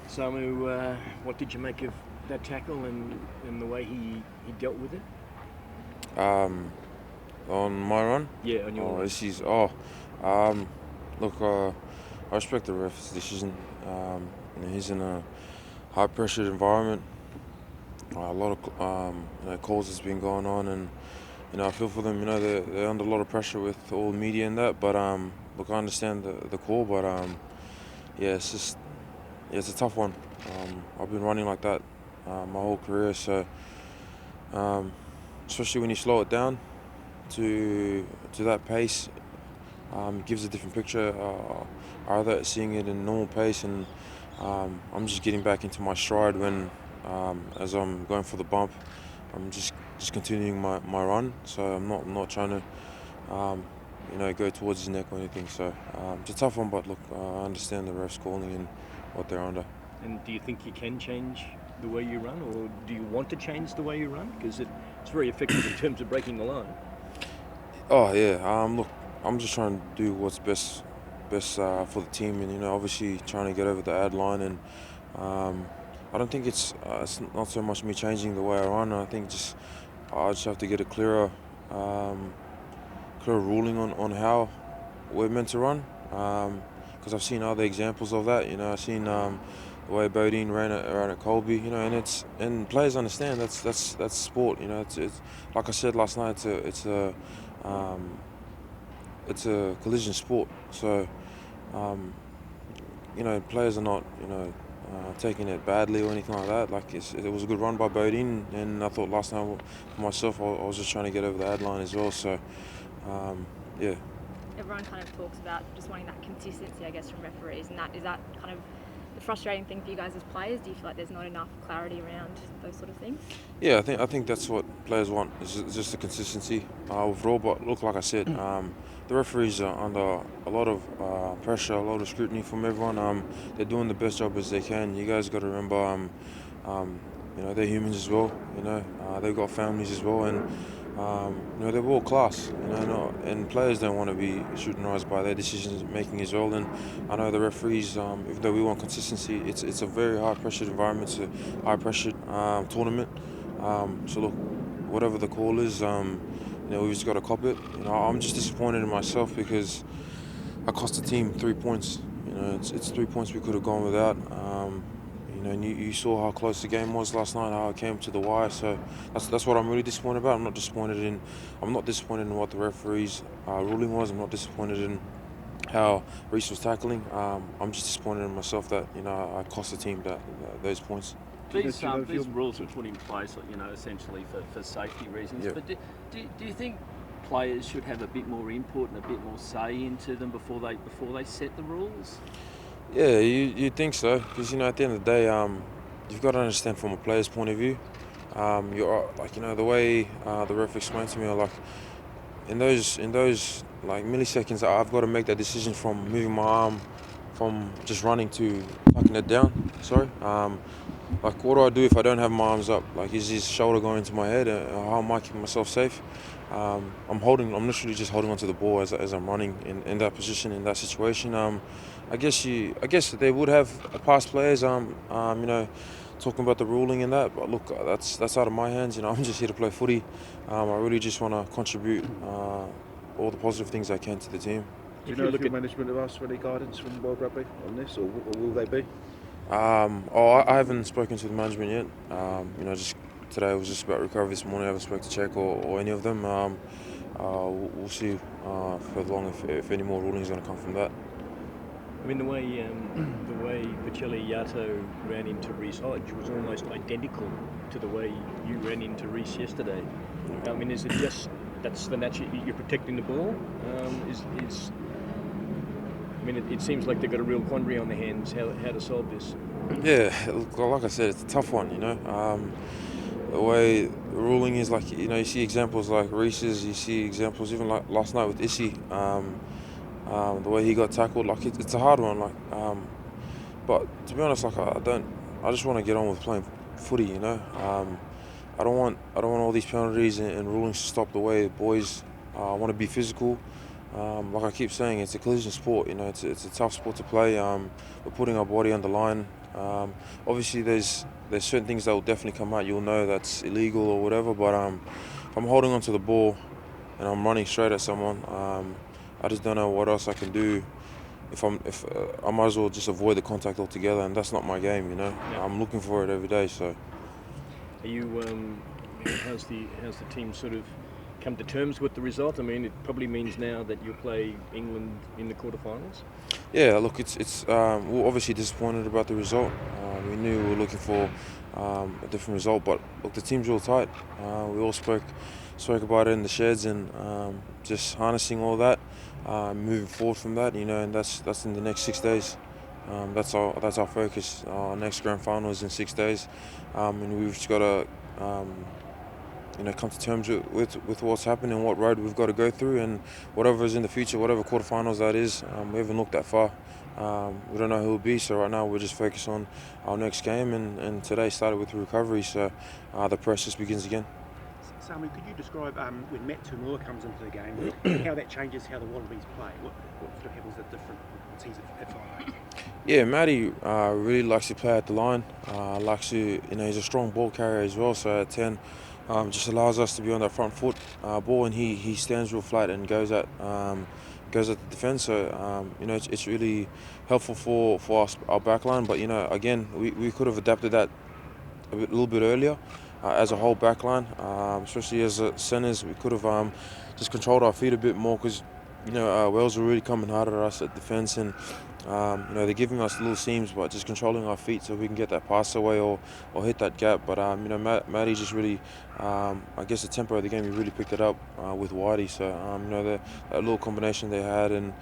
Samu, what did you make of that tackle and the way he dealt with it? Um, on my run? Yeah, on your run. This is um, look. I respect the ref's decision. He's in a high-pressured environment. A lot of calls has been going on, and I feel for them. They're under a lot of pressure with all the media and that. But look, I understand the call, but yeah, it's a tough one. I've been running like that my whole career, so especially when you slow it down to that pace, gives a different picture. Either seeing it in normal pace, and I'm just getting back into my stride when, as I'm going for the bump, I'm just continuing my run. So I'm not trying to, go towards his neck or anything. So it's a tough one, but look, I understand the refs calling and what they're under. And do you think you can change the way you run, or do you want to change the way you run? Because it's very effective in terms of breaking the line. Oh yeah. Look, I'm just trying to do what's best for the team, and obviously trying to get over the ad line. And I don't think it's not so much me changing the way I run. I think I just have to get a clearer ruling on how we're meant to run. Because I've seen other examples of that. I've seen the way Bodine ran at Colby. And players understand that's sport. It's like I said last night. It's a collision sport. So players are not taking it badly or anything like that. Like it was a good run by Bodine, and I thought last night for myself I was just trying to get over the ad line as well. So yeah. Everyone kind of talks about just wanting that consistency, I guess, from referees, and is that kind of the frustrating thing for you guys as players? Do you feel like there's not enough clarity around those sort of things? Yeah, I think that's what players want, is just the consistency overall. But look, like I said, the referees are under a lot of pressure, a lot of scrutiny from everyone. They're doing the best job as they can. You guys got to remember, they're humans as well. They've got families as well, and they're world class. And players don't want to be scrutinised by their decisions making as well. And I know the referees, even though we want consistency, it's a very high pressured environment. It's a high pressured tournament. So look, whatever the call is, we've just got to cop it. I'm just disappointed in myself because I cost the team 3 points. It's 3 points we could have gone without. And you saw how close the game was last night, how it came to the wire. So that's what I'm really disappointed about. I'm not disappointed in what the referee's ruling was. I'm not disappointed in how Reece was tackling. I'm just disappointed in myself that I cost the team those points. These rules were put in place, essentially for safety reasons. Yep. But do you think players should have a bit more input and a bit more say into them before they set the rules? Yeah, you think so, because at the end of the day, you've got to understand from a player's point of view. You're the way the ref explained to me, like in those like milliseconds, I've got to make that decision from moving my arm, from just running to tucking it down. Sorry. Like, what do I do if I don't have my arms up? Like, is his shoulder going into my head? How am I keeping myself safe? I'm literally just holding onto the ball as I'm running in that position, in that situation. I guess they would have past players, talking about the ruling and that. But look, that's out of my hands. I'm just here to play footy. I really just want to contribute all the positive things I can to the team. Do you know if your management have asked for any guidance from World Rugby on this, or will they be? I haven't spoken to the management yet. Just today was just about recovery this morning. I haven't spoken to Czech or any of them. We'll see further along if any more ruling is going to come from that. I mean, the way Pacelli Yato ran into Reece Hodge was almost identical to the way you ran into Reece yesterday. I mean, is it just that's the nature? You're protecting the ball. It seems like they've got a real quandary on their hands how to solve this. Yeah, like I said, it's a tough one. The way the ruling is, like you see examples like Reece's, you see examples even like last night with Issy. The way he got tackled, like it's a hard one. But to be honest, I just want to get on with playing footy. I don't want all these penalties and rulings to stop the way boys want to be physical. Like I keep saying, it's a collision sport. It's a tough sport to play. We're putting our body on the line Obviously, there's certain things that will definitely come out. You'll know that's illegal or whatever. But if I'm holding onto the ball and I'm running straight at someone, I just don't know what else I can do. If I might as well just avoid the contact altogether, and that's not my game. Yeah. I'm looking for it every day. So. Are you? How's the team sort of come to terms with the result? I mean, it probably means now that you'll play England in the quarterfinals. Yeah, look, we're obviously disappointed about the result. We knew we were looking for a different result, but look, the team's real tight. We all spoke about it in the sheds, and just harnessing all that, moving forward from that, and that's in the next 6 days. That's our focus. Our next grand final is in 6 days, and we've just got to come to terms with what's happened and what road we've got to go through, and whatever is in the future, whatever quarterfinals that is. We haven't looked that far. We don't know who it will be, so right now we're just focused on our next game, and today started with recovery, so the process begins again. Samu, could you describe when Matt Tumua comes into the game, how that changes how the Wallabies play? What sort of happens that different once he's at 5'8"? Yeah, Matty really likes to play at the line. Likes to, he's a strong ball carrier as well. So at 10, just allows us to be on that front foot ball, and he stands real flat and goes at the defence. So it's really helpful for us, our back line. But again, we could have adapted that a little bit earlier as a whole back line, especially as centres. We could have just controlled our feet a bit more, because Wales are really coming hard at us at defence, and they're giving us little seams, but just controlling our feet so we can get that pass away or hit that gap. But Matty just really, I guess the tempo of the game, he really picked it up with Whitey. So that little combination they had, and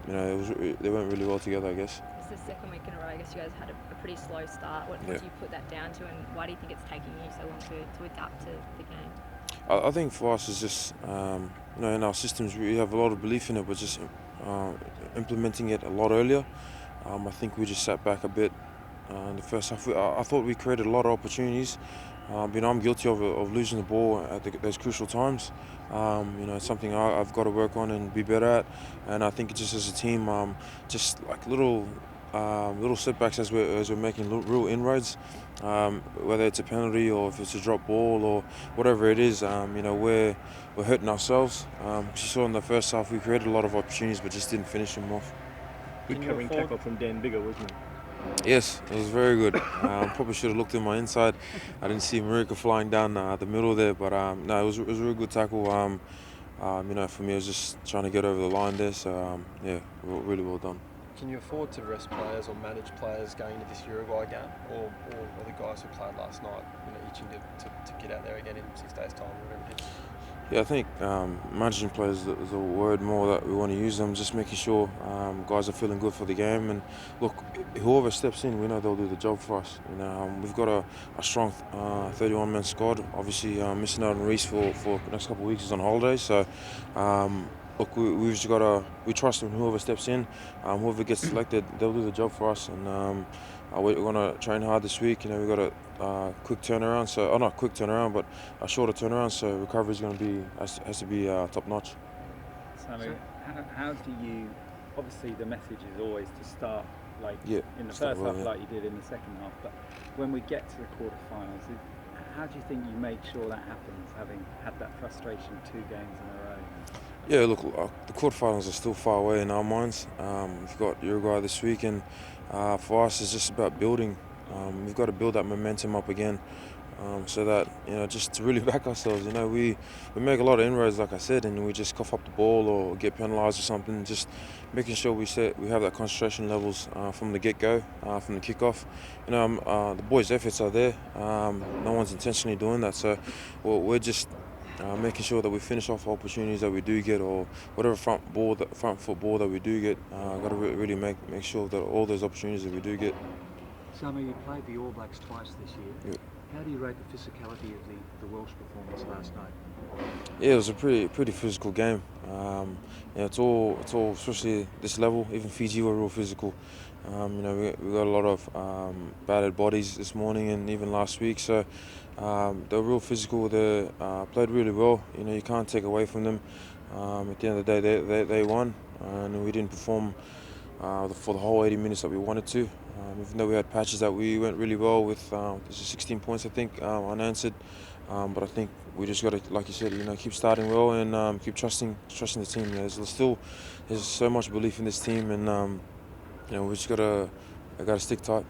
they went really well together, I guess. It's the second week in a row. I guess you guys had a pretty slow start. What do you put that down to, and why do you think it's taking you so long to adapt to the game? I think for us it's just in our systems we have a lot of belief in it, but just implementing it a lot earlier. I think we just sat back a bit in the first half. I thought we created a lot of opportunities. I'm guilty of losing the ball at those crucial times. It's something I've got to work on and be better at. And I think just as a team, just like little setbacks as we're making real inroads, whether it's a penalty or if it's a drop ball or whatever it is, we're hurting ourselves. You saw in the first half we created a lot of opportunities but just didn't finish them off. Good covering tackle from Dan Bigger, wasn't it? Yes, it was very good. Probably should have looked in my inside. I didn't see Marika flying down the middle there, but no, it was a really good tackle. For me, I was just trying to get over the line there, so really well done. Can you afford to rest players or manage players going into this Uruguay game, or the guys who played last night, itching to get out there again in 6 days' time, or whatever it is? Yeah, I think managing players is a word more that we want to use them, just making sure guys are feeling good for the game. And look, whoever steps in, we know they'll do the job for us. We've got a strong 31-man squad. Obviously, missing out on Reece for the next couple of weeks is on holiday. So, look, we've just got to trust in whoever steps in. Whoever gets selected, they'll do the job for us. And we're going to train hard this week. We've got a quick turnaround, not quick turnaround, but a shorter turnaround. So recovery is going to be has to be top notch. Samu, how do you? Obviously, the message is always to start in the first half, like you did in the second half. But when we get to the quarterfinals, how do you think you make sure that happens, having had that frustration 2 games in a row? Yeah, look, the quarterfinals are still far away in our minds. We've got Uruguay this week, and for us, it's just about building. We've got to build that momentum up again, so that just to really back ourselves. We make a lot of inroads, like I said, and we just cough up the ball or get penalised or something. Just making sure we have that concentration levels from the get-go, from the kick-off. The boys' efforts are there. No one's intentionally doing that, so we're just making sure that we finish off opportunities that we do get, or whatever front foot ball that we do get. Got to really make sure that all those opportunities that we do get. Samu, you played the All Blacks twice this year. Yep. How do you rate the physicality of the Welsh performance last night? Yeah, it was a pretty physical game. It's all, especially this level. Even Fiji were real physical. We got a lot of battered bodies this morning and even last week. So they were real physical. They played really well. You can't take away from them. At the end of the day, they won, and we didn't perform for the whole 80 minutes that we wanted to. Even though we had patches that we went really well with, 16 points I think unanswered. But I think we just got to, like you said, keep starting well and keep trusting the team. There's so much belief in this team, and we just got to stick tight.